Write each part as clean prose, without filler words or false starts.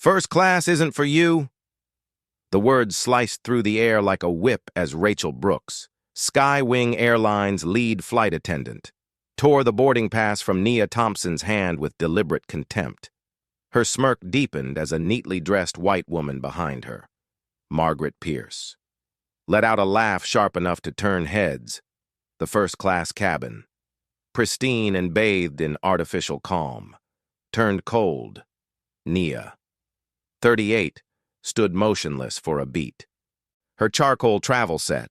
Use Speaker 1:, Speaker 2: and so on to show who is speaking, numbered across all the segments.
Speaker 1: First class isn't for you. The words sliced through the air like a whip as Rachel Brooks, SkyWing Airline's lead flight attendant, tore the boarding pass from Nia Thompson's hand with deliberate contempt. Her smirk deepened as a neatly dressed white woman behind her, Margaret Pierce, let out a laugh sharp enough to turn heads. The first-class cabin, pristine and bathed in artificial calm, turned cold. Nia, 38, stood motionless for a beat. Her charcoal travel set,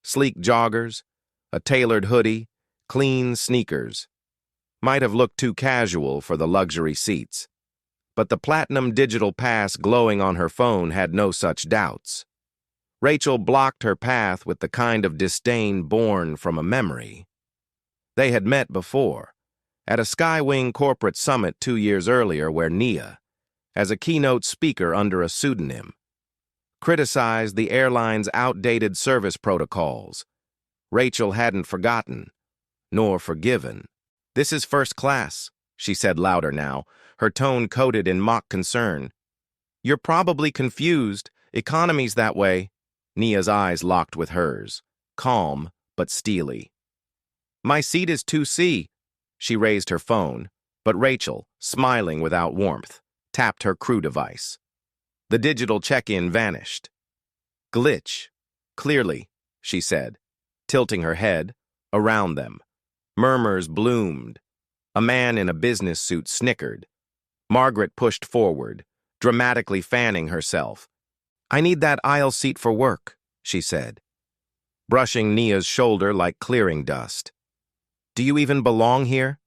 Speaker 1: sleek joggers, a tailored hoodie, clean sneakers, might have looked too casual for the luxury seats, but the platinum digital pass glowing on her phone had no such doubts. Rachel blocked her path with the kind of disdain born from a memory. They had met before, at a SkyWing corporate summit 2 years earlier where Nia, as a keynote speaker under a pseudonym, criticized the airline's outdated service protocols. Rachel hadn't forgotten, nor forgiven. "This is first class," she said louder now, her tone coated in mock concern. "You're probably confused. Economy's that way." Nia's eyes locked with hers, calm but steely. "My seat is 2C. She raised her phone, but Rachel, smiling without warmth, tapped her crew device. The digital check-in vanished. "Glitch. Clearly," she said, tilting her head around them. Murmurs bloomed. A man in a business suit snickered. Margaret pushed forward, dramatically fanning herself. "I need that aisle seat for work," she said, brushing Nia's shoulder like clearing dust. "Do you even belong here?"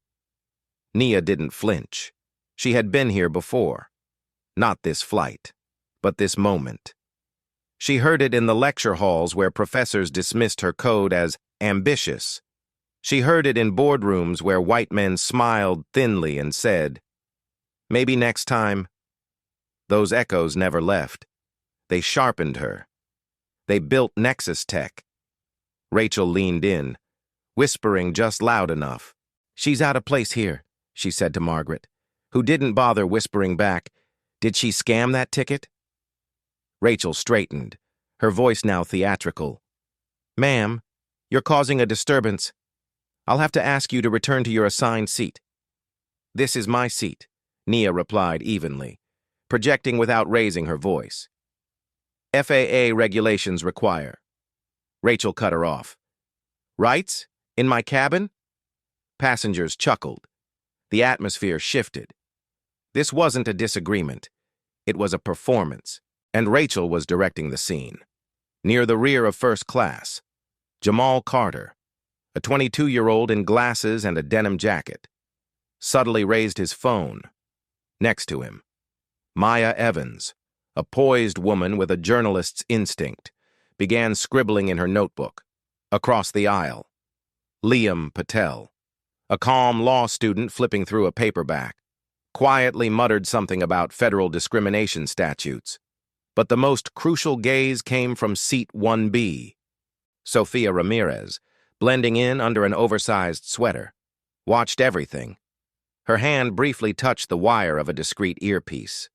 Speaker 1: Nia didn't flinch. She had been here before. Not this flight, but this moment. She heard it in the lecture halls where professors dismissed her code as ambitious. She heard it in boardrooms where white men smiled thinly and said, "Maybe next time." Those echoes never left. They sharpened her. They built Nexus Tech. Rachel leaned in, whispering just loud enough. "She's out of place here," she said to Margaret, who didn't bother whispering back, "Did she scam that ticket?" Rachel straightened, her voice now theatrical. "Ma'am, you're causing a disturbance. I'll have to ask you to return to your assigned seat." "This is my seat," Nia replied evenly, projecting without raising her voice. "FAA regulations require." Rachel cut her off. "Rights? In my cabin?" Passengers chuckled. The atmosphere shifted. This wasn't a disagreement. It was a performance, and Rachel was directing the scene. Near the rear of first class, Jamal Carter, a 22-year-old in glasses and a denim jacket, subtly raised his phone. Next to him, Maya Evans, a poised woman with a journalist's instinct, began scribbling in her notebook. Across the aisle, Liam Patel, a calm law student flipping through a paperback, quietly muttered something about federal discrimination statutes. But the most crucial gaze came from seat 1B. Sophia Ramirez, blending in under an oversized sweater, watched everything. Her hand briefly touched the wire of a discreet earpiece.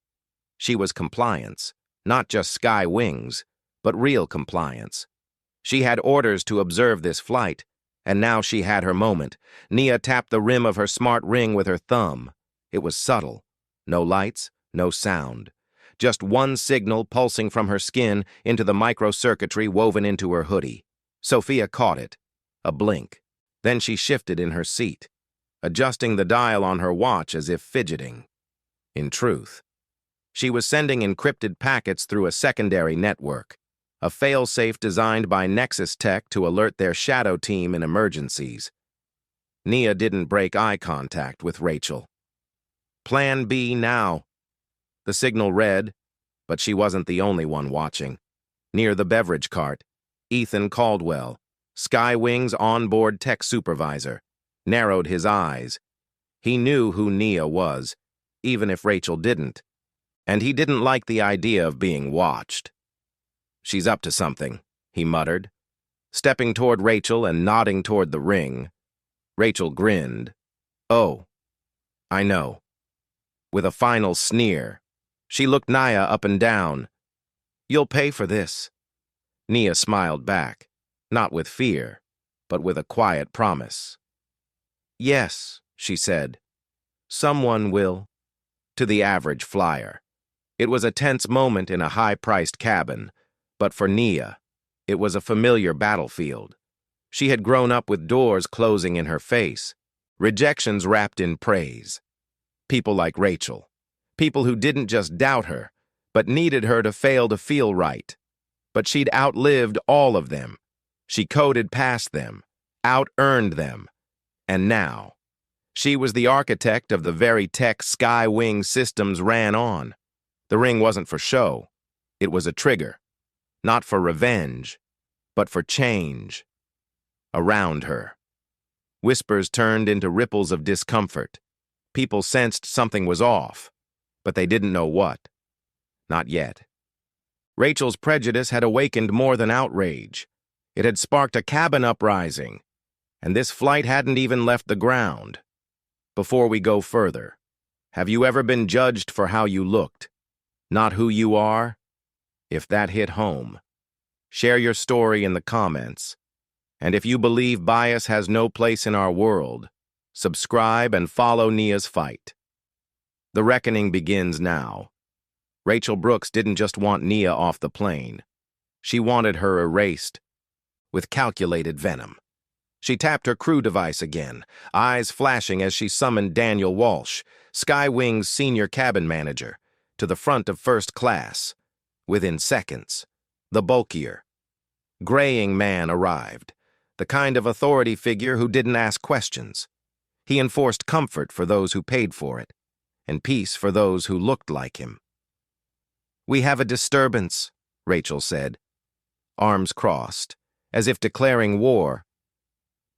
Speaker 1: She was compliance, not just SkyWing's, but real compliance. She had orders to observe this flight, and now she had her moment. Nia tapped the rim of her smart ring with her thumb. It was subtle. No lights, no sound. Just one signal pulsing from her skin into the microcircuitry woven into her hoodie. Sophia caught it. A blink. Then she shifted in her seat, adjusting the dial on her watch as if fidgeting. In truth, she was sending encrypted packets through a secondary network, a failsafe designed by Nexus Tech to alert their shadow team in emergencies. Nia didn't break eye contact with Rachel. "Plan B now." The signal read, but she wasn't the only one watching. Near the beverage cart, Ethan Caldwell, SkyWing's onboard tech supervisor, narrowed his eyes. He knew who Nia was, even if Rachel didn't, and he didn't like the idea of being watched. "She's up to something," he muttered, stepping toward Rachel and nodding toward the ring. Rachel grinned. "Oh, I know." With a final sneer, She looked Nia up and down. "You'll pay for this." Nia smiled back, not with fear, but with a quiet promise. "Yes," she said. "Someone will." To the average flyer. It was a tense moment in a high-priced cabin, but for Nia, it was a familiar battlefield. She had grown up with doors closing in her face, rejections wrapped in praise. People like Rachel, people who didn't just doubt her, but needed her to fail to feel right. But she'd outlived all of them. She coded past them, out-earned them, and now, she was the architect of the very tech SkyWing systems ran on. The ring wasn't for show. It was a trigger, not for revenge, but for change. Around her, whispers turned into ripples of discomfort. People sensed something was off, but they didn't know what. Not yet. Rachel's prejudice had awakened more than outrage. It had sparked a cabin uprising, and this flight hadn't even left the ground. Before we go further, have you ever been judged for how you looked, not who you are? If that hit home, share your story in the comments. And if you believe bias has no place in our world, subscribe and follow Nia's fight. The reckoning begins now. Rachel Brooks didn't just want Nia off the plane. She wanted her erased with calculated venom. She tapped her crew device again, eyes flashing as she summoned Daniel Walsh, SkyWing's senior cabin manager, to the front of first class. Within seconds, the bulkier, graying man arrived, the kind of authority figure who didn't ask questions. He enforced comfort for those who paid for it, and peace for those who looked like him. "We have a disturbance," Rachel said, arms crossed, as if declaring war.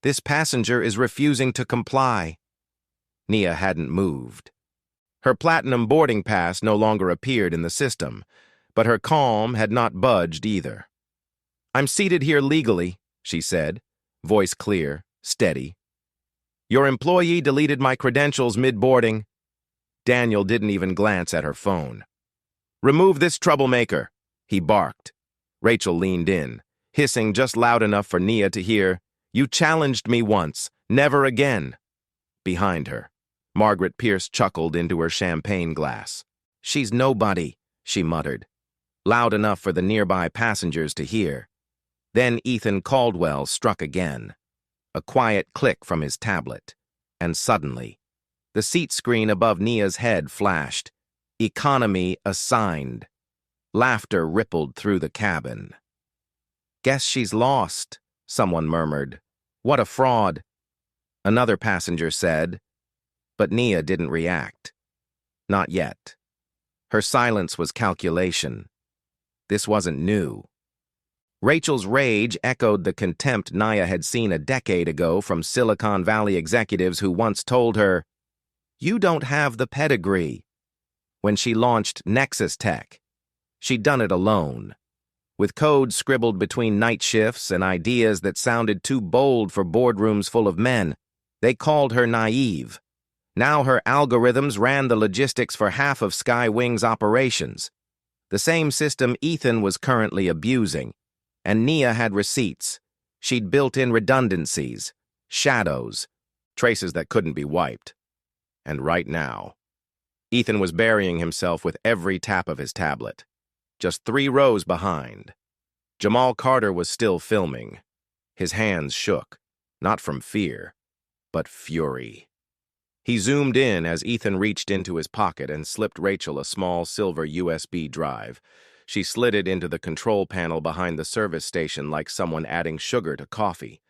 Speaker 1: "This passenger is refusing to comply." Nia hadn't moved. Her platinum boarding pass no longer appeared in the system, but her calm had not budged either. "I'm seated here legally," she said, voice clear, steady. "Your employee deleted my credentials mid-boarding." Daniel didn't even glance at her phone. "Remove this troublemaker," he barked. Rachel leaned in, hissing just loud enough for Nia to hear, "You challenged me once, never again." Behind her, Margaret Pierce chuckled into her champagne glass. "She's nobody," she muttered, loud enough for the nearby passengers to hear. Then Ethan Caldwell struck again, a quiet click from his tablet, and suddenly, the seat screen above Nia's head flashed. Economy assigned. Laughter rippled through the cabin. "Guess she's lost," someone murmured. "What a fraud," another passenger said, but Nia didn't react. Not yet. Her silence was calculation. This wasn't new. Rachel's rage echoed the contempt Nia had seen a decade ago from Silicon Valley executives who once told her, "You don't have the pedigree." When she launched Nexus Tech, she'd done it alone, with code scribbled between night shifts and ideas that sounded too bold for boardrooms full of men. They called her naive. Now her algorithms ran the logistics for half of SkyWing's operations, the same system Ethan was currently abusing, and Nia had receipts. She'd built in redundancies, shadows, traces that couldn't be wiped. And right now, Ethan was burying himself with every tap of his tablet, just 3 rows behind. Jamal Carter was still filming. His hands shook, not from fear, but fury. He zoomed in as Ethan reached into his pocket and slipped Rachel a small silver USB drive. She slid it into the control panel behind the service station like someone adding sugar to coffee.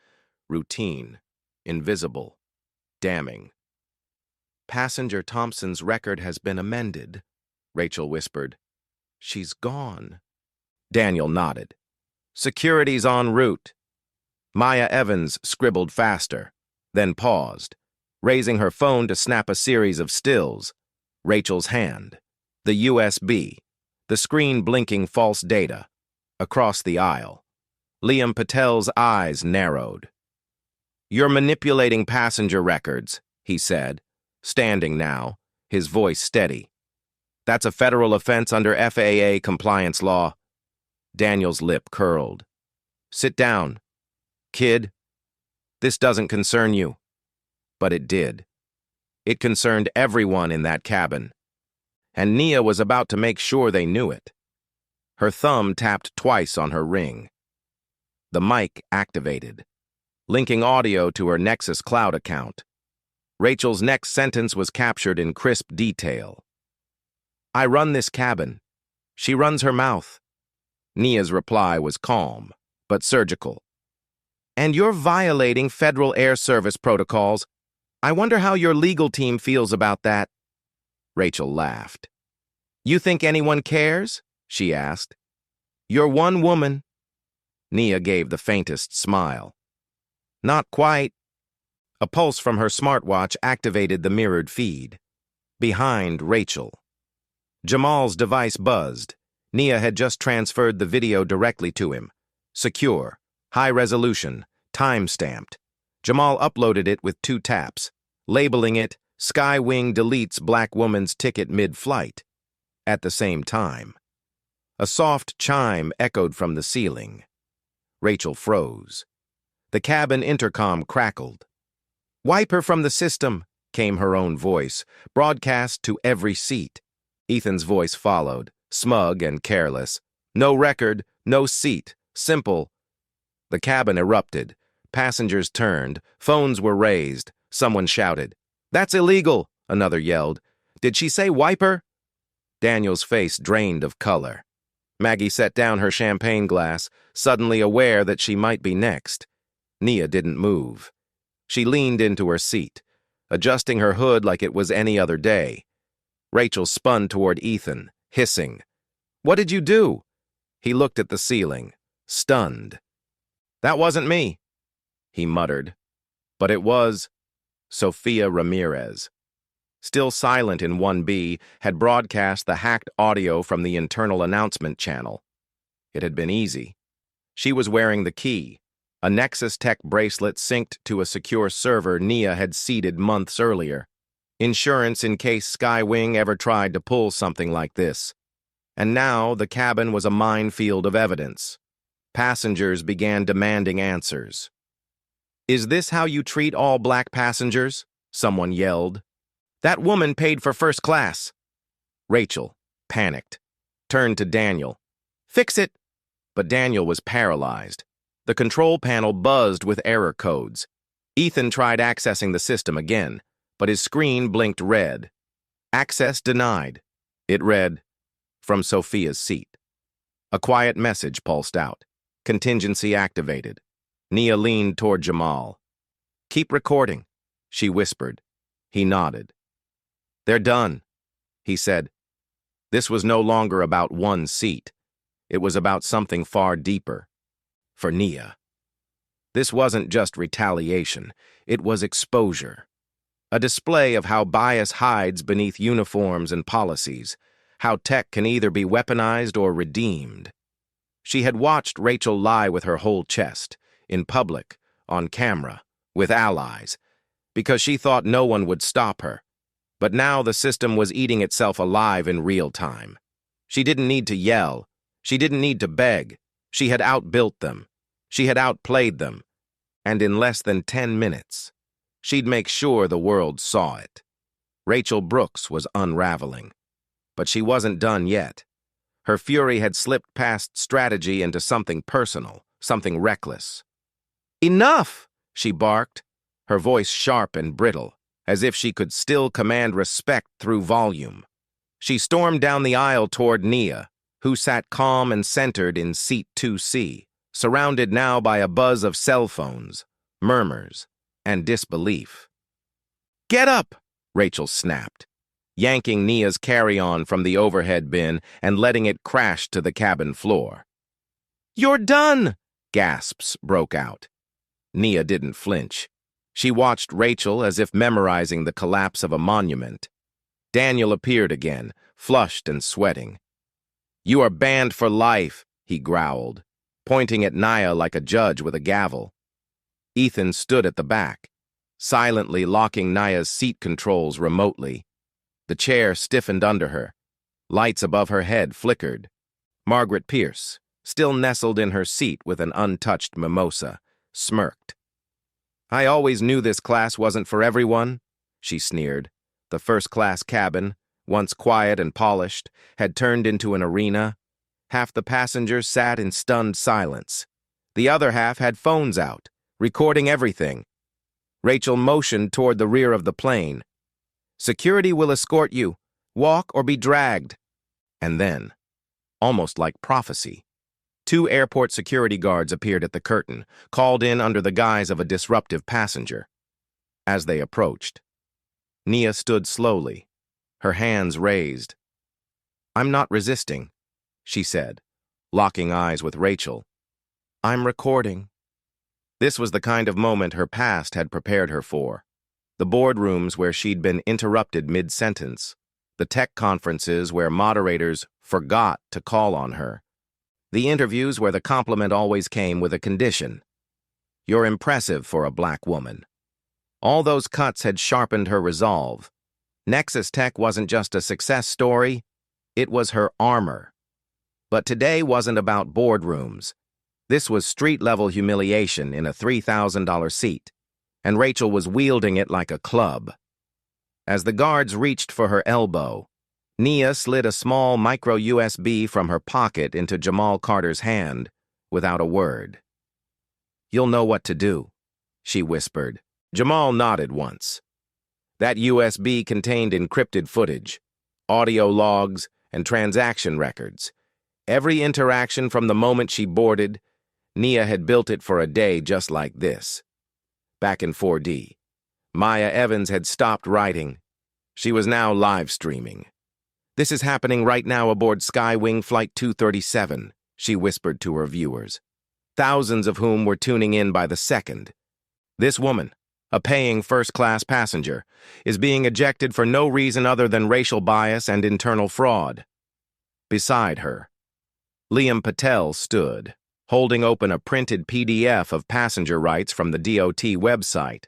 Speaker 1: Routine, invisible, damning. "Passenger Thompson's record has been amended," Rachel whispered. "She's gone." Daniel nodded. "Security's en route." Maya Evans scribbled faster, then paused, raising her phone to snap a series of stills. Rachel's hand, the USB, the screen blinking false data. Across the aisle, Liam Patel's eyes narrowed. "You're manipulating passenger records," he said, standing now, his voice steady. That's a federal offense under FAA compliance law. Daniel's lip curled. Sit down. Kid, this doesn't concern you. But it did. It concerned everyone in that cabin. And Nia was about to make sure they knew it. Her thumb tapped twice on her ring. The mic activated, linking audio to her Nexus Cloud account. Rachel's next sentence was captured in crisp detail. I run this cabin. She runs her mouth. Nia's reply was calm, but surgical. And you're violating Federal Air Service protocols. I wonder how your legal team feels about that. Rachel laughed. You think anyone cares? She asked. You're one woman. Nia gave the faintest smile. Not quite. A pulse from her smartwatch activated the mirrored feed. Behind Rachel. Jamal's device buzzed. Nia had just transferred the video directly to him. Secure, high resolution, time-stamped. Jamal uploaded it with 2 taps, labeling it SkyWing deletes black woman's ticket mid-flight. At the same time, a soft chime echoed from the ceiling. Rachel froze. The cabin intercom crackled. Wipe her from the system, came her own voice, broadcast to every seat. Ethan's voice followed, smug and careless. No record, no seat, simple. The cabin erupted. Passengers turned. Phones were raised. Someone shouted. That's illegal, another yelled. Did she say wipe her? Daniel's face drained of color. Maggie set down her champagne glass, suddenly aware that she might be next. Nia didn't move. She leaned into her seat, adjusting her hood like it was any other day. Rachel spun toward Ethan, hissing. What did you do? He looked at the ceiling, stunned. That wasn't me, he muttered. But it was Sofia Ramirez. Still silent in 1B, had broadcast the hacked audio from the internal announcement channel. It had been easy. She was wearing the key, a Nexus Tech bracelet synced to a secure server Nia had seeded months earlier. Insurance in case SkyWing ever tried to pull something like this. And now the cabin was a minefield of evidence. Passengers began demanding answers. Is this how you treat all black passengers? Someone yelled. That woman paid for first class. Rachel, panicked, turned to Daniel. Fix it! But Daniel was paralyzed. The control panel buzzed with error codes. Ethan tried accessing the system again, but his screen blinked red. Access denied. It read, from Sophia's seat. A quiet message pulsed out. Contingency activated. Nia leaned toward Jamal. Keep recording, she whispered. He nodded. They're done, he said. This was no longer about one seat. It was about something far deeper. For Nia. This wasn't just retaliation. It was exposure. A display of how bias hides beneath uniforms and policies, how tech can either be weaponized or redeemed. She had watched Rachel lie with her whole chest, in public, on camera, with allies, because she thought no one would stop her. But now the system was eating itself alive in real time. She didn't need to yell. She didn't need to beg. She had outbuilt them. She had outplayed them. And in less than 10 minutes, she'd make sure the world saw it. Rachel Brooks was unraveling. But she wasn't done yet. Her fury had slipped past strategy into something personal, something reckless. Enough, she barked, her voice sharp and brittle, as if she could still command respect through volume. She stormed down the aisle toward Nia, who sat calm and centered in seat 2C, surrounded now by a buzz of cell phones, murmurs, and disbelief. Get up, Rachel snapped, yanking Nia's carry-on from the overhead bin and letting it crash to the cabin floor. You're done, gasps broke out. Nia didn't flinch. She watched Rachel as if memorizing the collapse of a monument. Daniel appeared again, flushed and sweating. You are banned for life, he growled, pointing at Nia like a judge with a gavel. Ethan stood at the back, silently locking Nia's seat controls remotely. The chair stiffened under her. Lights above her head flickered. Margaret Pierce, still nestled in her seat with an untouched mimosa, smirked. "I always knew this class wasn't for everyone," she sneered. The first-class cabin, once quiet and polished, had turned into an arena. Half the passengers sat in stunned silence. The other half had phones out, recording everything. Rachel motioned toward the rear of the plane. "Security will escort you. Walk or be dragged." And then, almost like prophecy, 2 airport security guards appeared at the curtain, called in under the guise of a disruptive passenger. As they approached, Nia stood slowly, her hands raised. "I'm not resisting," she said, locking eyes with Rachel. "I'm recording." This was the kind of moment her past had prepared her for. The boardrooms where she'd been interrupted mid-sentence. The tech conferences where moderators forgot to call on her. The interviews where the compliment always came with a condition. "You're impressive for a black woman." All those cuts had sharpened her resolve. Nexus Tech wasn't just a success story, it was her armor. But today wasn't about boardrooms. This was street-level humiliation in a $3,000 seat, and Rachel was wielding it like a club. As the guards reached for her elbow, Nia slid a small micro-USB from her pocket into Jamal Carter's hand without a word. "You'll know what to do," she whispered. Jamal nodded once. That USB contained encrypted footage, audio logs, and transaction records. Every interaction from the moment she boarded, Nia had built it for a day just like this. Back in 4D, Maya Evans had stopped writing. She was now live streaming. "This is happening right now aboard SkyWing Flight 237, she whispered to her viewers, thousands of whom were tuning in by the second. "This woman, a paying first-class passenger, is being ejected for no reason other than racial bias and internal fraud." Beside her, Liam Patel stood, holding open a printed PDF of passenger rights from the DOT website.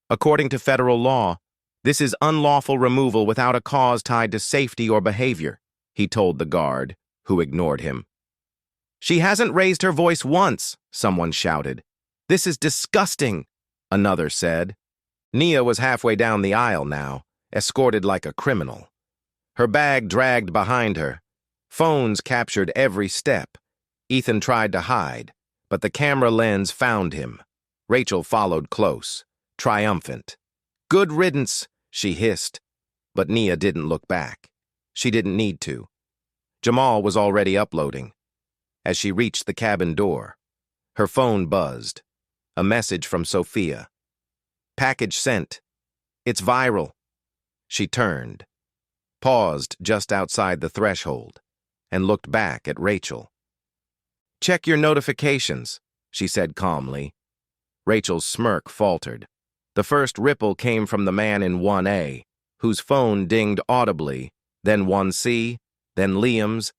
Speaker 1: "According to federal law, this is unlawful removal without a cause tied to safety or behavior," he told the guard, who ignored him. "She hasn't raised her voice once," someone shouted. "This is disgusting," another said. Nia was halfway down the aisle now, escorted like a criminal. Her bag dragged behind her. Phones captured every step. Ethan tried to hide, but the camera lens found him. Rachel followed close, triumphant. "Good riddance," she hissed. But Nia didn't look back. She didn't need to. Jamal was already uploading. As she reached the cabin door, her phone buzzed. A message from Sophia. "Package sent. It's viral." She turned, paused just outside the threshold, and looked back at Rachel. "Check your notifications," she said calmly. Rachel's smirk faltered. The first ripple came from the man in 1A, whose phone dinged audibly, then 1C, then Liam's,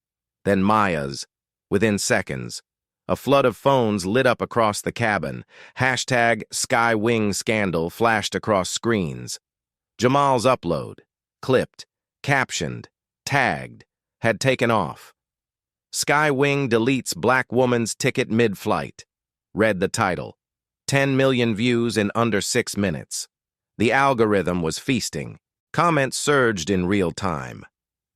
Speaker 1: then Maya's. Within seconds, a flood of phones lit up across the cabin. Hashtag SkyWing scandal flashed across screens. Jamal's upload, clipped, captioned, tagged, had taken off. "SkyWing deletes black woman's ticket mid-flight," read the title. 10 million views in under 6 minutes. The algorithm was feasting. Comments surged in real time.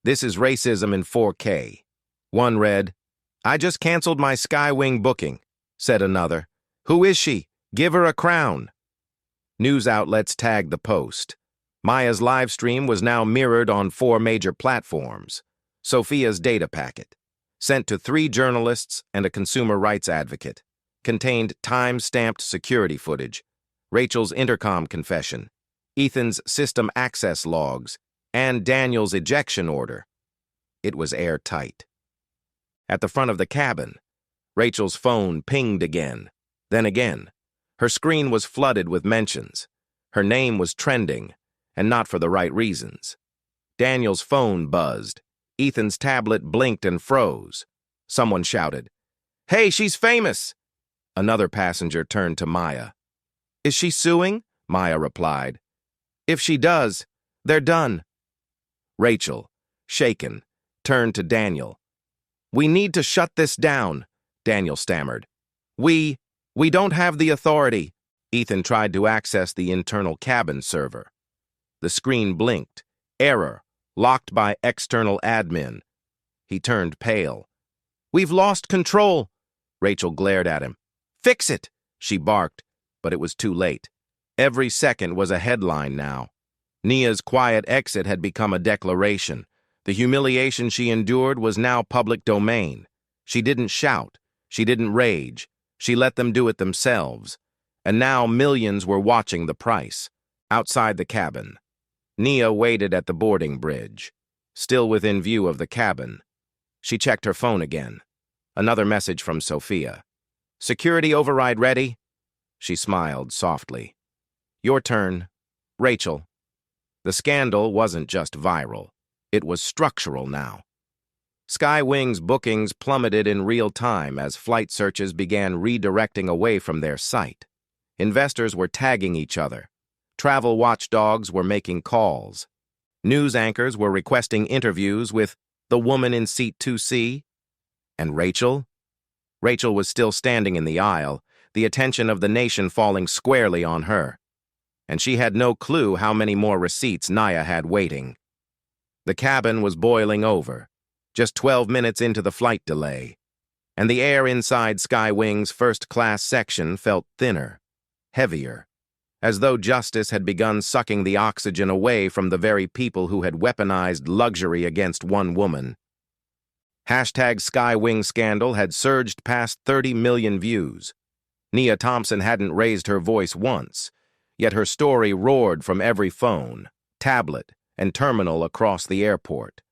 Speaker 1: "This is racism in 4K. One read, "I just canceled my SkyWing booking," said another. "Who is she? Give her a crown." News outlets tagged the post. Maya's live stream was now mirrored on 4 major platforms. Sophia's data packet, sent to 3 journalists and a consumer rights advocate, contained time-stamped security footage, Rachel's intercom confession, Ethan's system access logs, and Daniel's ejection order. It was airtight. At the front of the cabin, Rachel's phone pinged again, then again. Her screen was flooded with mentions. Her name was trending, and not for the right reasons. Daniel's phone buzzed. Ethan's tablet blinked and froze. Someone shouted, "Hey, she's famous!" Another passenger turned to Maya. "Is she suing?" Maya replied. "If she does, they're done." Rachel, shaken, turned to Daniel. "We need to shut this down," Daniel stammered. We don't have the authority." Ethan tried to access the internal cabin server. The screen blinked. Error. Locked by external admin. He turned pale. "We've lost control." Rachel glared at him. "Fix it," she barked, but it was too late. Every second was a headline now. Nia's quiet exit had become a declaration. The humiliation she endured was now public domain. She didn't shout. She didn't rage. She let them do it themselves. And now millions were watching the price. Outside the cabin, Nia waited at the boarding bridge, still within view of the cabin. She checked her phone again. Another message from Sophia. "Security override ready?" She smiled softly. "Your turn, Rachel." The scandal wasn't just viral. It was structural now. SkyWing's bookings plummeted in real time as flight searches began redirecting away from their site. Investors were tagging each other. Travel watchdogs were making calls. News anchors were requesting interviews with the woman in seat 2C. And Rachel? Rachel was still standing in the aisle, the attention of the nation falling squarely on her. And she had no clue how many more receipts Nia had waiting. The cabin was boiling over, just 12 minutes into the flight delay, and the air inside SkyWing's first-class section felt thinner, heavier, as though justice had begun sucking the oxygen away from the very people who had weaponized luxury against one woman. #SkyWing scandal had surged past 30 million views. Nia Thompson hadn't raised her voice once, yet her story roared from every phone, tablet, and terminal across the airport.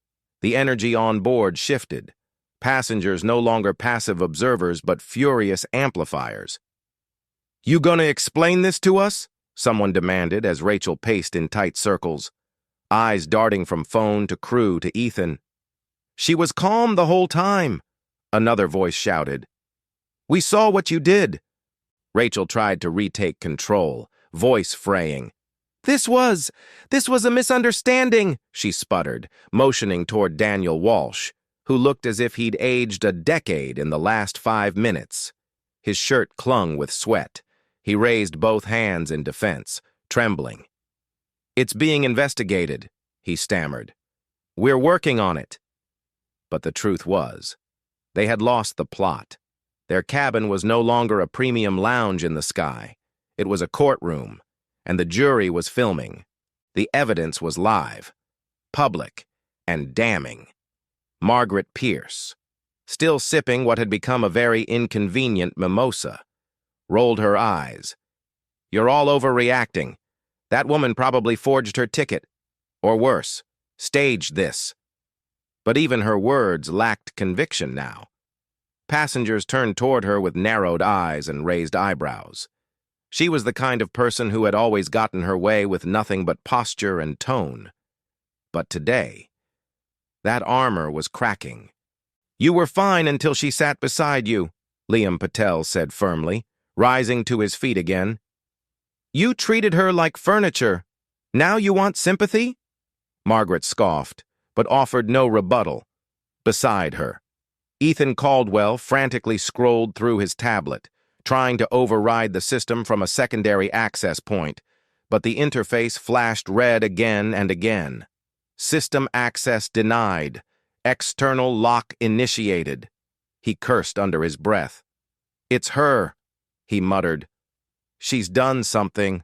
Speaker 1: The energy on board shifted. Passengers no longer passive observers but furious amplifiers. "You gonna explain this to us?" someone demanded as Rachel paced in tight circles, eyes darting from phone to crew to Ethan. "She was calm the whole time," another voice shouted. "We saw what you did." Rachel tried to retake control, voice fraying. This was a misunderstanding," she sputtered, motioning toward Daniel Walsh, who looked as if he'd aged a decade in the last 5 minutes. His shirt clung with sweat. He raised both hands in defense, trembling. "It's being investigated," he stammered. "We're working on it." But the truth was, they had lost the plot. Their cabin was no longer a premium lounge in the sky. It was a courtroom, and the jury was filming. The evidence was live, public, and damning. Margaret Pierce, still sipping what had become a very inconvenient mimosa, rolled her eyes. "You're all overreacting. That woman probably forged her ticket. Or worse, staged this." But even her words lacked conviction now. Passengers turned toward her with narrowed eyes and raised eyebrows. She was the kind of person who had always gotten her way with nothing but posture and tone. But today, that armor was cracking. "You were fine until she sat beside you," Liam Patel said firmly, rising to his feet again. "You treated her like furniture. Now you want sympathy?" Margaret scoffed, but offered no rebuttal. Beside her, Ethan Caldwell frantically scrolled through his tablet, trying to override the system from a secondary access point, but the interface flashed red again and again. System access denied. External lock initiated. He cursed under his breath. "It's her," he muttered. "She's done something."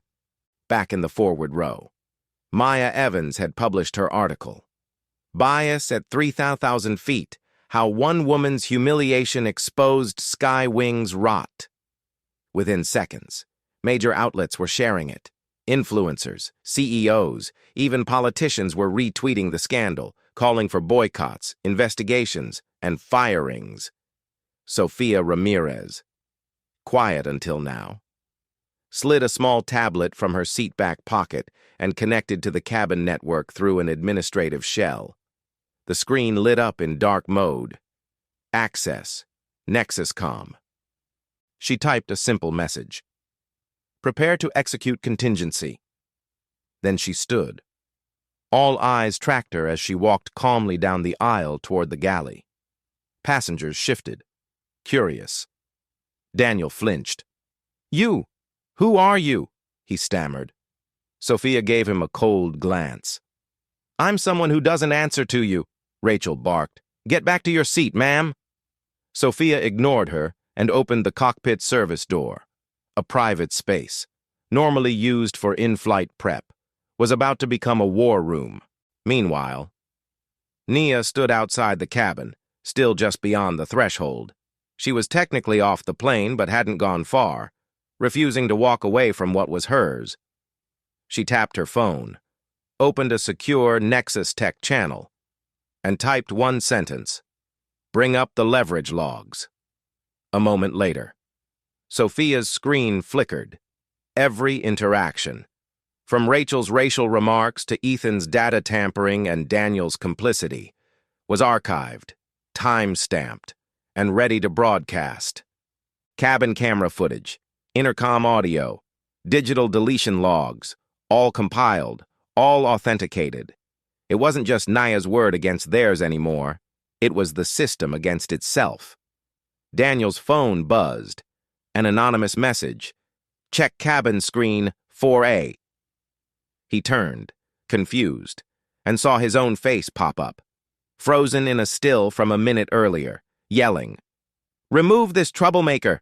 Speaker 1: Back in the forward row, Maya Evans had published her article. "Bias at 3,000 feet. How one woman's humiliation exposed SkyWing's rot." Within seconds, major outlets were sharing it. Influencers, CEOs, even politicians were retweeting the scandal, calling for boycotts, investigations, and firings. Sophia Ramirez, quiet until now, slid a small tablet from her seat-back pocket and connected to the cabin network through an administrative shell. The screen lit up in dark mode. Access, NexusCom. She typed a simple message. "Prepare to execute contingency." Then she stood. All eyes tracked her as she walked calmly down the aisle toward the galley. Passengers shifted, curious. Daniel flinched. "You! Who are you?" he stammered. Sophia gave him a cold glance. "I'm someone who doesn't answer to you," Rachel barked. "Get back to your seat, ma'am." Sophia ignored her and opened the cockpit service door. A private space, normally used for in-flight prep, was about to become a war room. Meanwhile, Nia stood outside the cabin, still just beyond the threshold. She was technically off the plane but hadn't gone far, refusing to walk away from what was hers. She tapped her phone, opened a secure Nexus Tech channel, and typed one sentence: "Bring up the leverage logs." A moment later, Sophia's screen flickered. Every interaction, from Rachel's racial remarks to Ethan's data tampering and Daniel's complicity, was archived, time-stamped, and ready to broadcast. Cabin camera footage, intercom audio, digital deletion logs, all compiled, all authenticated. It wasn't just Nia's word against theirs anymore. It was the system against itself. Daniel's phone buzzed. An anonymous message: "Check cabin screen 4A." He turned, confused, and saw his own face pop up, frozen in a still from a minute earlier, yelling, "Remove this troublemaker!"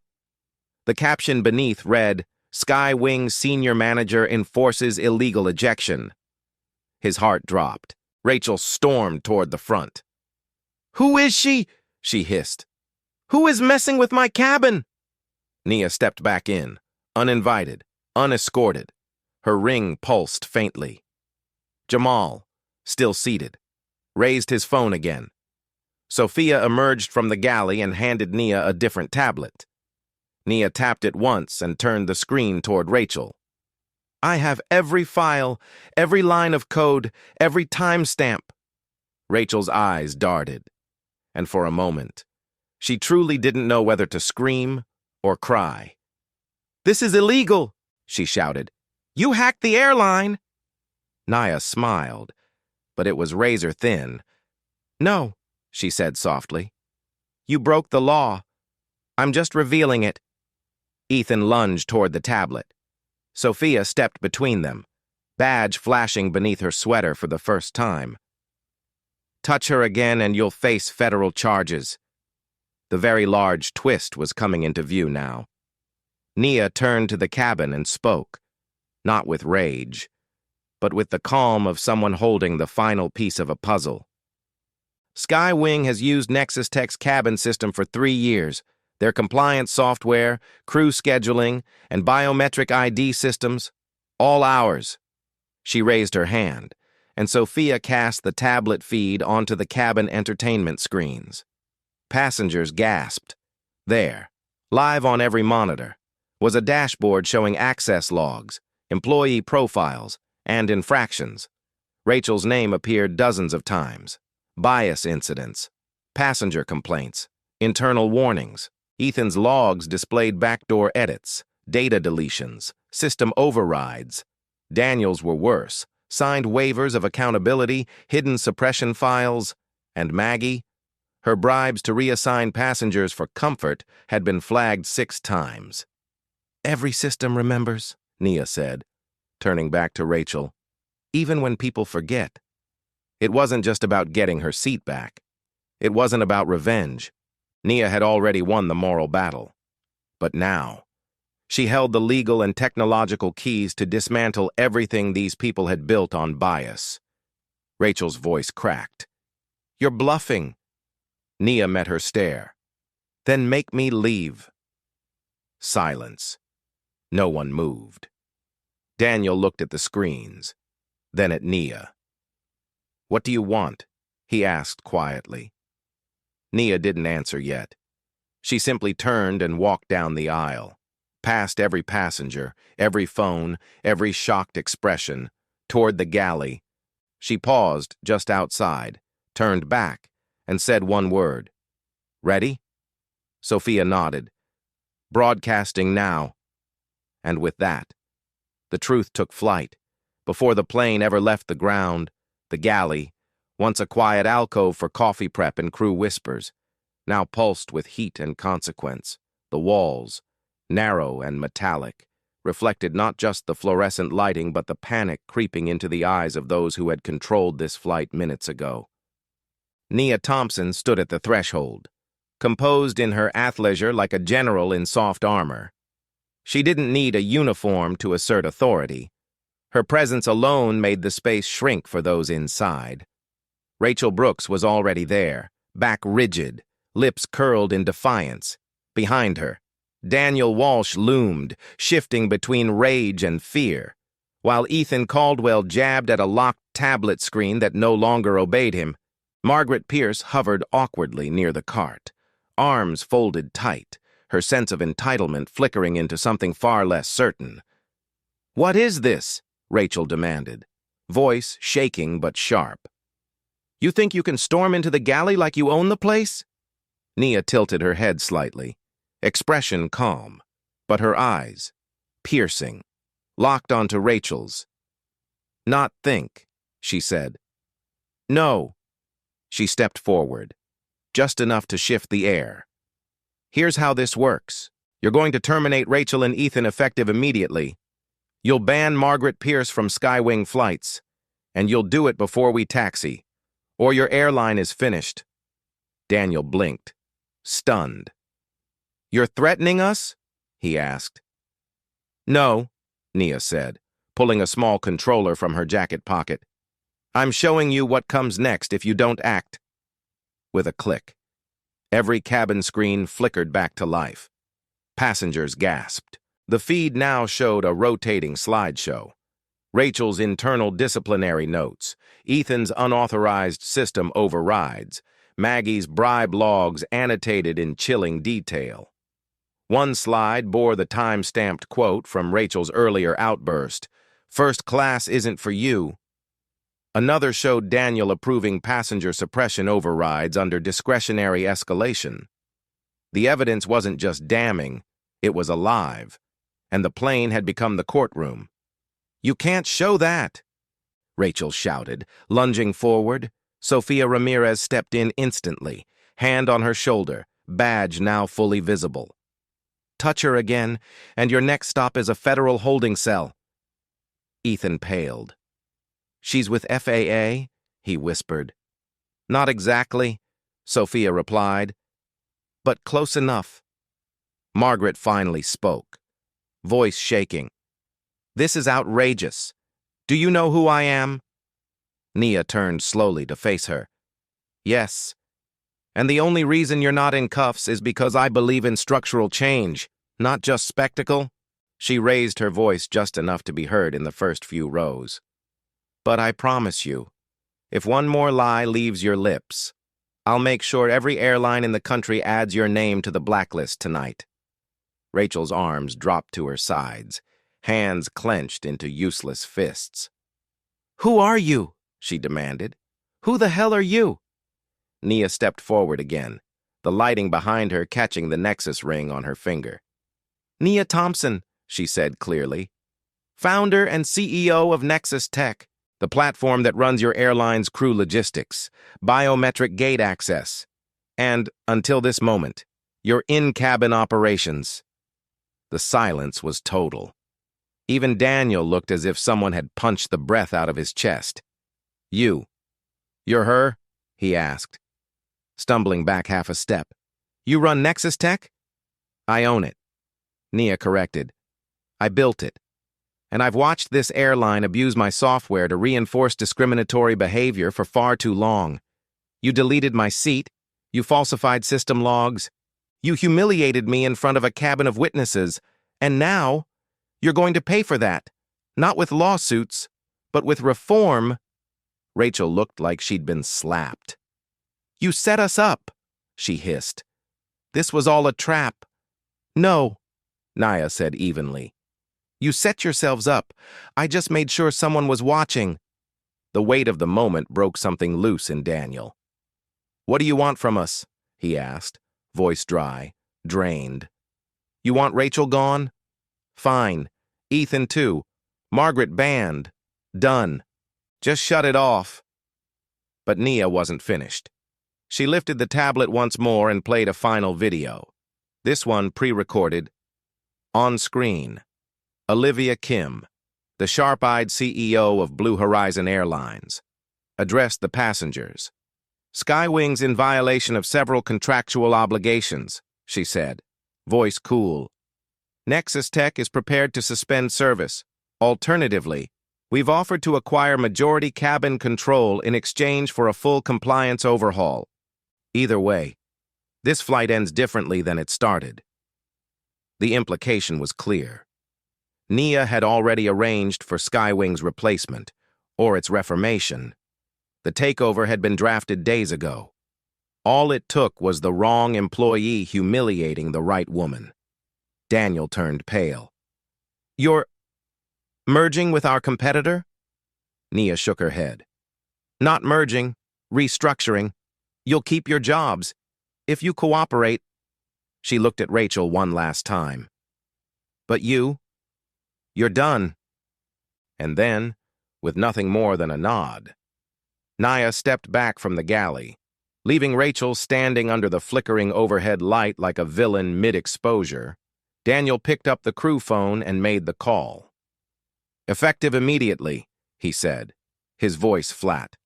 Speaker 1: The caption beneath read, "SkyWing Senior Manager enforces illegal ejection." His heart dropped. Rachel stormed toward the front. "Who is she?" she hissed. "Who is messing with my cabin?" Nia stepped back in, uninvited, unescorted. Her ring pulsed faintly. Jamal, still seated, raised his phone again. Sophia emerged from the galley and handed Nia a different tablet. Nia tapped it once and turned the screen toward Rachel. "I have every file, every line of code, every timestamp." Rachel's eyes darted, and for a moment, she truly didn't know whether to scream or cry. "This is illegal," she shouted. "You hacked the airline." Nia smiled, but it was razor thin. "No," she said softly. "You broke the law. I'm just revealing it." Ethan lunged toward the tablet. Sophia stepped between them, badge flashing beneath her sweater for the first time. "Touch her again and you'll face federal charges." The very large twist was coming into view now. Nia turned to the cabin and spoke, not with rage, but with the calm of someone holding the final piece of a puzzle. "SkyWing has used Nexus Tech's cabin system for 3 years. Their compliance software, crew scheduling, and biometric ID systems, all ours." She raised her hand, and Sophia cast the tablet feed onto the cabin entertainment screens. Passengers gasped. There, live on every monitor, was a dashboard showing access logs, employee profiles, and infractions. Rachel's name appeared dozens of times. Bias incidents, passenger complaints, internal warnings. Ethan's logs displayed backdoor edits, data deletions, system overrides. Daniel's were worse, signed waivers of accountability, hidden suppression files, and Maggie, her bribes to reassign passengers for comfort, had been flagged 6 times. "Every system remembers," Nia said, turning back to Rachel. "Even when people forget." It wasn't just about getting her seat back. It wasn't about revenge. Nia had already won the moral battle. But now, she held the legal and technological keys to dismantle everything these people had built on bias. Rachel's voice cracked. "You're bluffing." Nia met her stare. "Then make me leave." Silence. No one moved. Daniel looked at the screens, then at Nia. "What do you want?" he asked quietly. Nia didn't answer yet. She simply turned and walked down the aisle, past every passenger, every phone, every shocked expression, toward the galley. She paused just outside, turned back, and said one word. "Ready?" Sophia nodded. "Broadcasting now." And with that, the truth took flight. Before the plane ever left the ground, The galley, once a quiet alcove for coffee prep and crew whispers, now pulsed with heat and consequence. The walls, narrow and metallic, reflected not just the fluorescent lighting but the panic creeping into the eyes of those who had controlled this flight minutes ago. Nia Thompson stood at the threshold, composed in her athleisure like a general in soft armor. She didn't need a uniform to assert authority. Her presence alone made the space shrink for those inside. Rachel Brooks was already there, back rigid, lips curled in defiance. Behind her, Daniel Walsh loomed, shifting between rage and fear, while Ethan Caldwell jabbed at a locked tablet screen that no longer obeyed him. Margaret Pierce hovered awkwardly near the cart, arms folded tight, her sense of entitlement flickering into something far less certain. "What is this?" Rachel demanded, voice shaking but sharp. "You think you can storm into the galley like you own the place?" Nia tilted her head slightly, expression calm, but her eyes, piercing, locked onto Rachel's. "Not think," she said. "No." She stepped forward, just enough to shift the air. "Here's how this works. You're going to terminate Rachel and Ethan effective immediately. You'll ban Margaret Pierce from SkyWing flights, and you'll do it before we taxi, or your airline is finished." Daniel blinked, stunned. "You're threatening us?" he asked. "No," Nia said, pulling a small controller from her jacket pocket. "I'm showing you what comes next if you don't act." With a click, every cabin screen flickered back to life. Passengers gasped. The feed now showed a rotating slideshow. Rachel's internal disciplinary notes, Ethan's unauthorized system overrides, Maggie's bribe logs annotated in chilling detail. One slide bore the time-stamped quote from Rachel's earlier outburst, "First class isn't for you." Another showed Daniel approving passenger suppression overrides under discretionary escalation. The evidence wasn't just damning, it was alive, and the plane had become the courtroom. "You can't show that," Rachel shouted, lunging forward. Sofia Ramirez stepped in instantly, hand on her shoulder, badge now fully visible. "Touch her again, and your next stop is a federal holding cell." Ethan paled. "She's with FAA?" he whispered. "Not exactly," Sofia replied, "but close enough." Margaret finally spoke, voice shaking. "This is outrageous. Do you know who I am?" Nia turned slowly to face her. "Yes. And the only reason you're not in cuffs is because I believe in structural change, not just spectacle." She raised her voice just enough to be heard in the first few rows. "But I promise you, if one more lie leaves your lips, I'll make sure every airline in the country adds your name to the blacklist tonight." Rachel's arms dropped to her sides, hands clenched into useless fists. "Who are you?" she demanded. "Who the hell are you?" Nia stepped forward again, the lighting behind her catching the Nexus ring on her finger. "Nia Thompson," she said clearly. "Founder and CEO of Nexus Tech, the platform that runs your airline's crew logistics, biometric gate access, and, until this moment, your in-cabin operations." The silence was total. Even Daniel looked as if someone had punched the breath out of his chest. You're her?" he asked, stumbling back half a step. "You run Nexus Tech?" "I own it," Nia corrected. "I built it. And I've watched this airline abuse my software to reinforce discriminatory behavior for far too long. You deleted my seat, you falsified system logs, you humiliated me in front of a cabin of witnesses, and now you're going to pay for that, not with lawsuits, but with reform." Rachel looked like she'd been slapped. "You set us up," she hissed. "This was all a trap." "No," Nia said evenly. "You set yourselves up. I just made sure someone was watching." The weight of the moment broke something loose in Daniel. "What do you want from us?" he asked, voice dry, drained. "You want Rachel gone? Fine. Ethan too. Margaret banned. Done. Just shut it off." But Nia wasn't finished. She lifted the tablet once more and played a final video. This one pre-recorded. On screen, Olivia Kim, the sharp-eyed CEO of Blue Horizon Airlines, addressed the passengers. "SkyWing's in violation of several contractual obligations," she said, voice cool. "Nexus Tech is prepared to suspend service. Alternatively, we've offered to acquire majority cabin control in exchange for a full compliance overhaul. Either way, this flight ends differently than it started." The implication was clear. Nia had already arranged for SkyWing's replacement, or its reformation. The takeover had been drafted days ago. All it took was the wrong employee humiliating the right woman. Daniel turned pale. "You're merging with our competitor?" Nia shook her head. "Not merging, restructuring. You'll keep your jobs. If you cooperate..." She looked at Rachel one last time. "But you're done." And then, with nothing more than a nod, Nia stepped back from the galley, leaving Rachel standing under the flickering overhead light like a villain mid-exposure. Daniel picked up the crew phone and made the call. "Effective immediately," he said, his voice flat.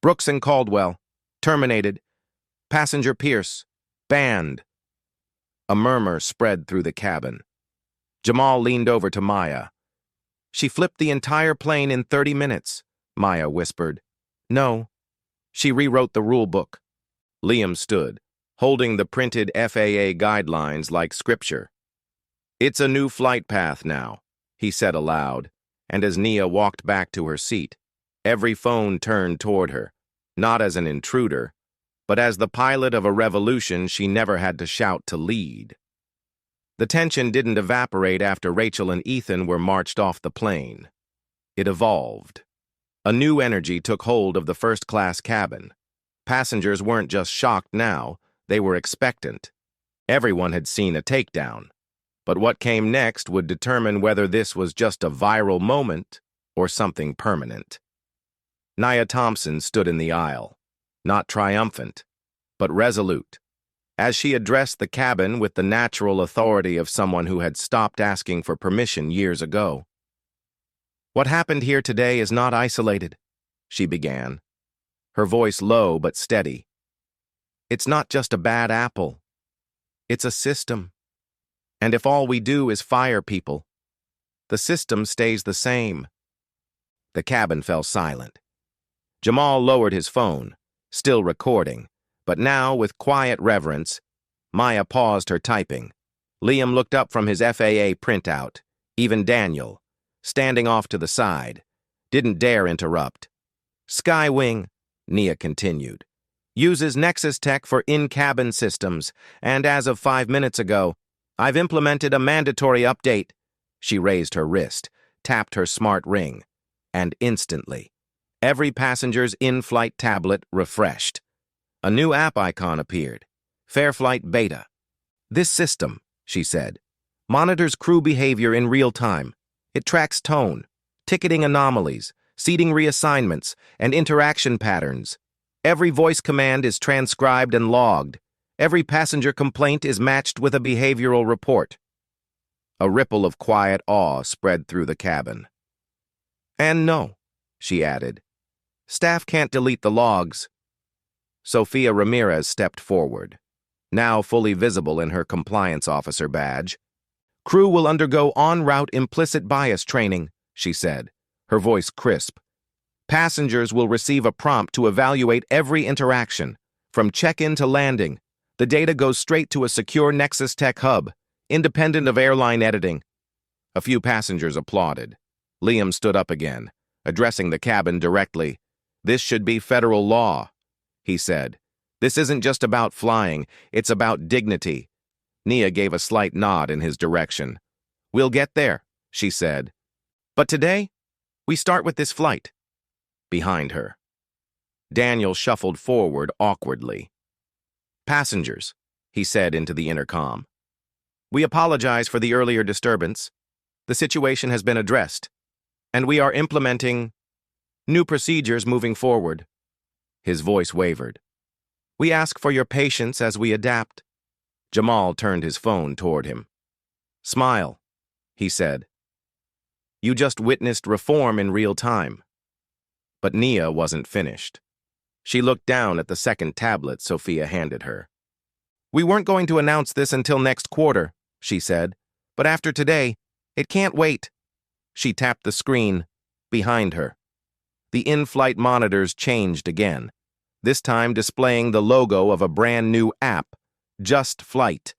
Speaker 1: "Brooks and Caldwell, terminated. Passenger Pierce, banned." A murmur spread through the cabin. Jamal leaned over to Maya. "She flipped the entire plane in 30 minutes, Maya whispered. "No. She rewrote the rule book." Liam stood, holding the printed FAA guidelines like scripture. "It's a new flight path now," he said aloud, and as Nia walked back to her seat, every phone turned toward her, not as an intruder, but as the pilot of a revolution she never had to shout to lead. The tension didn't evaporate after Rachel and Ethan were marched off the plane. It evolved. A new energy took hold of the first-class cabin. Passengers weren't just shocked now, they were expectant. Everyone had seen a takedown. But what came next would determine whether this was just a viral moment or something permanent. Nia Thompson stood in the aisle, not triumphant, but resolute, as she addressed the cabin with the natural authority of someone who had stopped asking for permission years ago. "What happened here today is not isolated," she began, her voice low but steady. "It's not just a bad apple. It's a system. And if all we do is fire people, the system stays the same." The cabin fell silent. Jamal lowered his phone, still recording, but now, with quiet reverence, Maya paused her typing. Liam looked up from his FAA printout. Even Daniel, standing off to the side, didn't dare interrupt. "SkyWing," Nia continued, "uses Nexus Tech for in-cabin systems, and as of 5 minutes ago, I've implemented a mandatory update." She raised her wrist, tapped her smart ring, and instantly, every passenger's in-flight tablet refreshed. A new app icon appeared, Fairflight Beta. "This system," she said, "monitors crew behavior in real time. It tracks tone, ticketing anomalies, seating reassignments, and interaction patterns. Every voice command is transcribed and logged. Every passenger complaint is matched with a behavioral report." A ripple of quiet awe spread through the cabin. "And no," she added, "staff can't delete the logs." Sophia Ramirez stepped forward, now fully visible in her compliance officer badge. "Crew will undergo en-route implicit bias training," she said, her voice crisp. "Passengers will receive a prompt to evaluate every interaction, from check-in to landing. The data goes straight to a secure Nexus Tech hub, independent of airline editing." A few passengers applauded. Liam stood up again, addressing the cabin directly. "This should be federal law," he said. "This isn't just about flying, it's about dignity." Nia gave a slight nod in his direction. "We'll get there," she said. "But today, we start with this flight." Behind her, Daniel shuffled forward awkwardly. "Passengers," he said into the intercom, "we apologize for the earlier disturbance. The situation has been addressed, and we are implementing new procedures moving forward." His voice wavered. "We ask for your patience as we adapt." Jamal turned his phone toward him. "Smile," he said. "You just witnessed reform in real time." But Nia wasn't finished. She looked down at the second tablet Sophia handed her. "We weren't going to announce this until next quarter," she said, "but after today, it can't wait." She tapped the screen behind her. The in-flight monitors changed again, this time displaying the logo of a brand new app, Just Flight.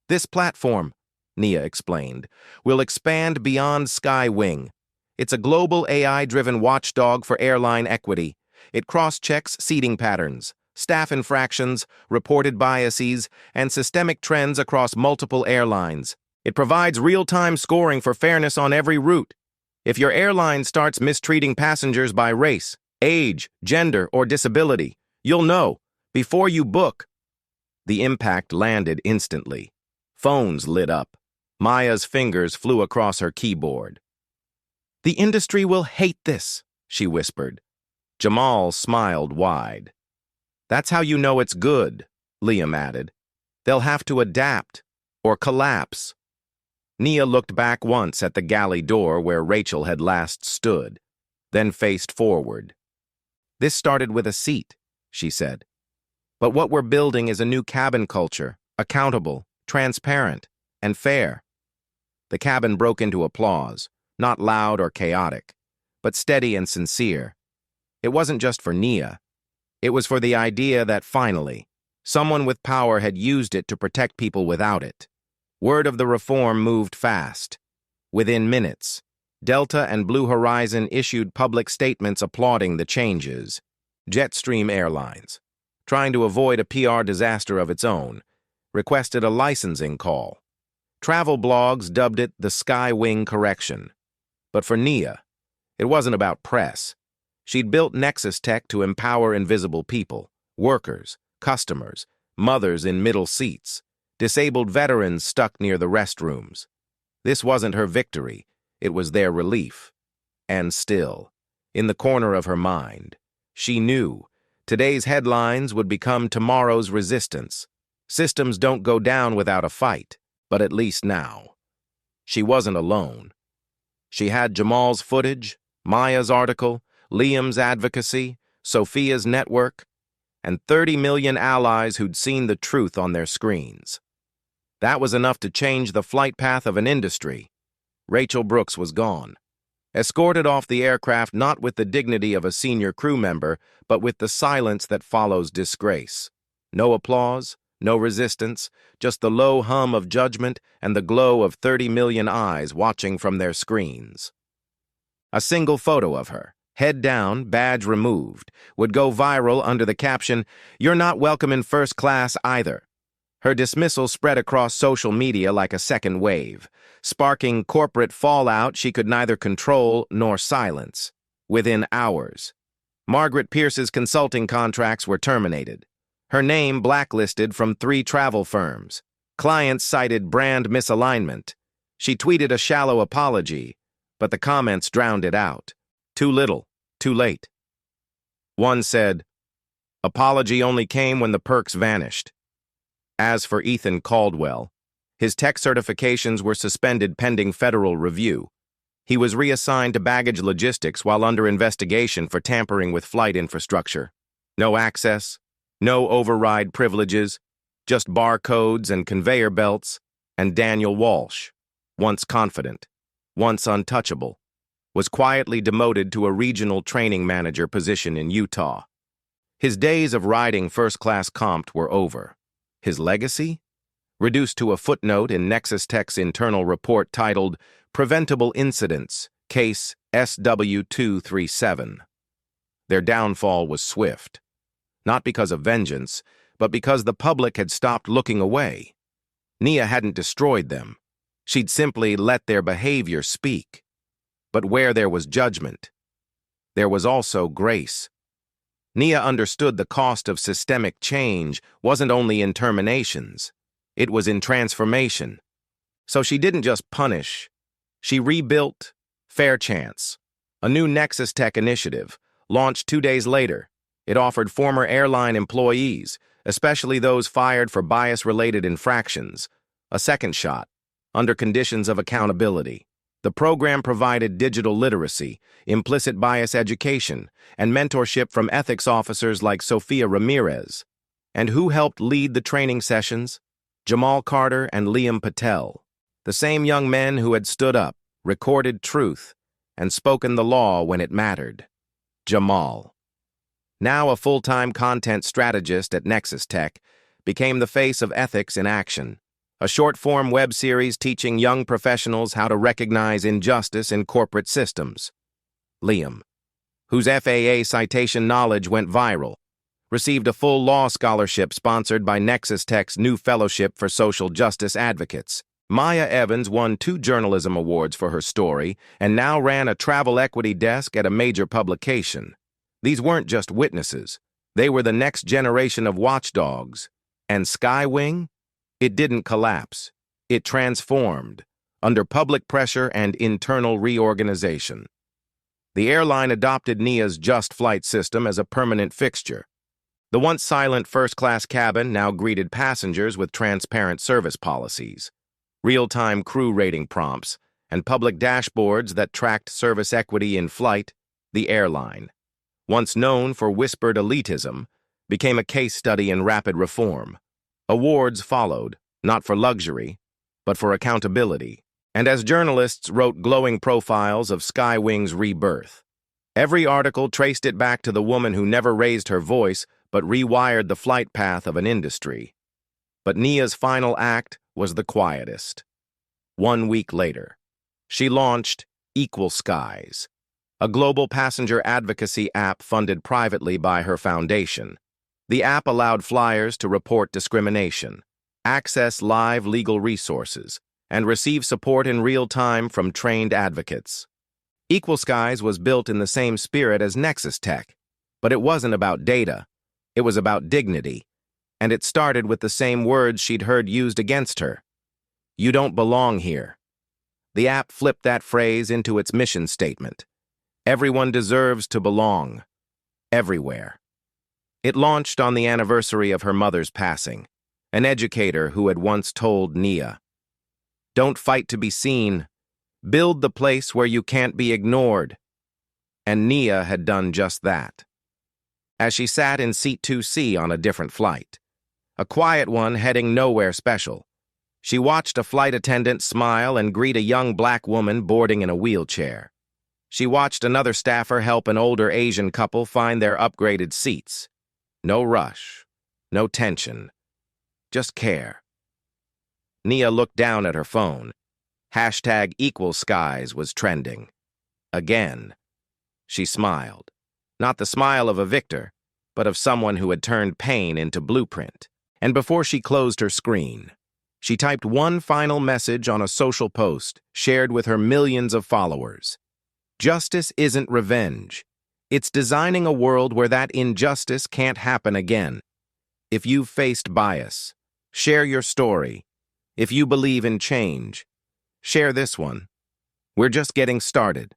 Speaker 1: "This platform," Nia explained, "will expand beyond SkyWing. It's a global AI-driven watchdog for airline equity. It cross-checks seating patterns, staff infractions, reported biases, and systemic trends across multiple airlines. It provides real-time scoring for fairness on every route. If your airline starts mistreating passengers by race, age, gender, or disability, you'll know before you book." The impact landed instantly. Phones lit up. Maya's fingers flew across her keyboard. "The industry will hate this," she whispered. Jamal smiled wide. "That's how you know it's good," Liam added. "They'll have to adapt or collapse." Nia looked back once at the galley door where Rachel had last stood, then faced forward. "This started with a seat," she said. "But what we're building is a new cabin culture, accountable, transparent, and fair." The cabin broke into applause, not loud or chaotic, but steady and sincere. It wasn't just for Nia. It was for the idea that finally, someone with power had used it to protect people without it. Word of the reform moved fast. Within minutes, Delta and Blue Horizon issued public statements applauding the changes. Jetstream Airlines, trying to avoid a PR disaster of its own, requested a licensing call. Travel blogs dubbed it the SkyWing correction. But for Nia, it wasn't about press. She'd built Nexus Tech to empower invisible people, workers, customers, mothers in middle seats, disabled veterans stuck near the restrooms. This wasn't her victory, it was their relief. And still, in the corner of her mind, she knew today's headlines would become tomorrow's resistance. Systems don't go down without a fight, but at least now. She wasn't alone. She had Jamal's footage, Maya's article, Liam's advocacy, Sophia's network, and 30 million allies who'd seen the truth on their screens. That was enough to change the flight path of an industry. Rachel Brooks was gone, escorted off the aircraft not with the dignity of a senior crew member, but with the silence that follows disgrace. No applause, no resistance, just the low hum of judgment and the glow of 30 million eyes watching from their screens. A single photo of her, head down, badge removed, would go viral under the caption, "You're not welcome in first class either." Her dismissal spread across social media like a second wave, sparking corporate fallout she could neither control nor silence. Within hours, Margaret Pierce's consulting contracts were terminated. Her name blacklisted from 3 travel firms. Clients cited brand misalignment. She tweeted a shallow apology, but the comments drowned it out. Too little, too late. One said, "Apology only came when the perks vanished." As for Ethan Caldwell, his tech certifications were suspended pending federal review. He was reassigned to baggage logistics while under investigation for tampering with flight infrastructure. No access, no override privileges, just barcodes and conveyor belts, and Daniel Walsh, once confident, once untouchable, was quietly demoted to a regional training manager position in Utah. His days of riding first-class comped were over. His legacy? Reduced to a footnote in Nexus Tech's internal report titled Preventable Incidents, Case SW237. Their downfall was swift. Not because of vengeance, but because the public had stopped looking away. Nia hadn't destroyed them. She'd simply let their behavior speak. But where there was judgment, there was also grace. Nia understood the cost of systemic change wasn't only in terminations, it was in transformation. So she didn't just punish, she rebuilt Fair Chance, a new Nexus Tech initiative, launched 2 days later, It offered former airline employees, especially those fired for bias-related infractions, a second shot, under conditions of accountability. The program provided digital literacy, implicit bias education, and mentorship from ethics officers like Sophia Ramirez. And who helped lead the training sessions? Jamal Carter and Liam Patel, the same young men who had stood up, recorded truth, and spoken the law when it mattered. Jamal, now a full-time content strategist at Nexus Tech, became the face of ethics in action, a short-form web series teaching young professionals how to recognize injustice in corporate systems. Liam, whose FAA citation knowledge went viral, received a full law scholarship sponsored by Nexus Tech's new Fellowship for Social Justice Advocates. Maya Evans won 2 journalism awards for her story and now ran a travel equity desk at a major publication. These weren't just witnesses. They were the next generation of watchdogs. And SkyWing? It didn't collapse. It transformed, under public pressure and internal reorganization. The airline adopted NIA's Just Flight system as a permanent fixture. The once silent first-class cabin now greeted passengers with transparent service policies, real-time crew rating prompts, and public dashboards that tracked service equity in flight. The airline, once known for whispered elitism, became a case study in rapid reform. Awards followed, not for luxury, but for accountability. And as journalists wrote glowing profiles of SkyWing's rebirth, every article traced it back to the woman who never raised her voice but rewired the flight path of an industry. But Nia's final act was the quietest. 1 week later, she launched Equal Skies, a global passenger advocacy app funded privately by her foundation. The app allowed flyers to report discrimination, access live legal resources, and receive support in real time from trained advocates. Equal Skies was built in the same spirit as Nexus Tech, but it wasn't about data. It was about dignity, and it started with the same words she'd heard used against her. You don't belong here. The app flipped that phrase into its mission statement. Everyone deserves to belong. Everywhere. It launched on the anniversary of her mother's passing, an educator who had once told Nia, "Don't fight to be seen. Build the place where you can't be ignored." And Nia had done just that. As she sat in seat 2C on a different flight, a quiet one heading nowhere special, she watched a flight attendant smile and greet a young black woman boarding in a wheelchair. She watched another staffer help an older Asian couple find their upgraded seats. No rush, no tension, just care. Nia looked down at her phone. Hashtag Equal Skies was trending. Again. She smiled. Not the smile of a victor, but of someone who had turned pain into blueprint. And before she closed her screen, she typed one final message on a social post shared with her millions of followers. Justice isn't revenge. It's designing a world where that injustice can't happen again. If you've faced bias, share your story. If you believe in change, share this one. We're just getting started.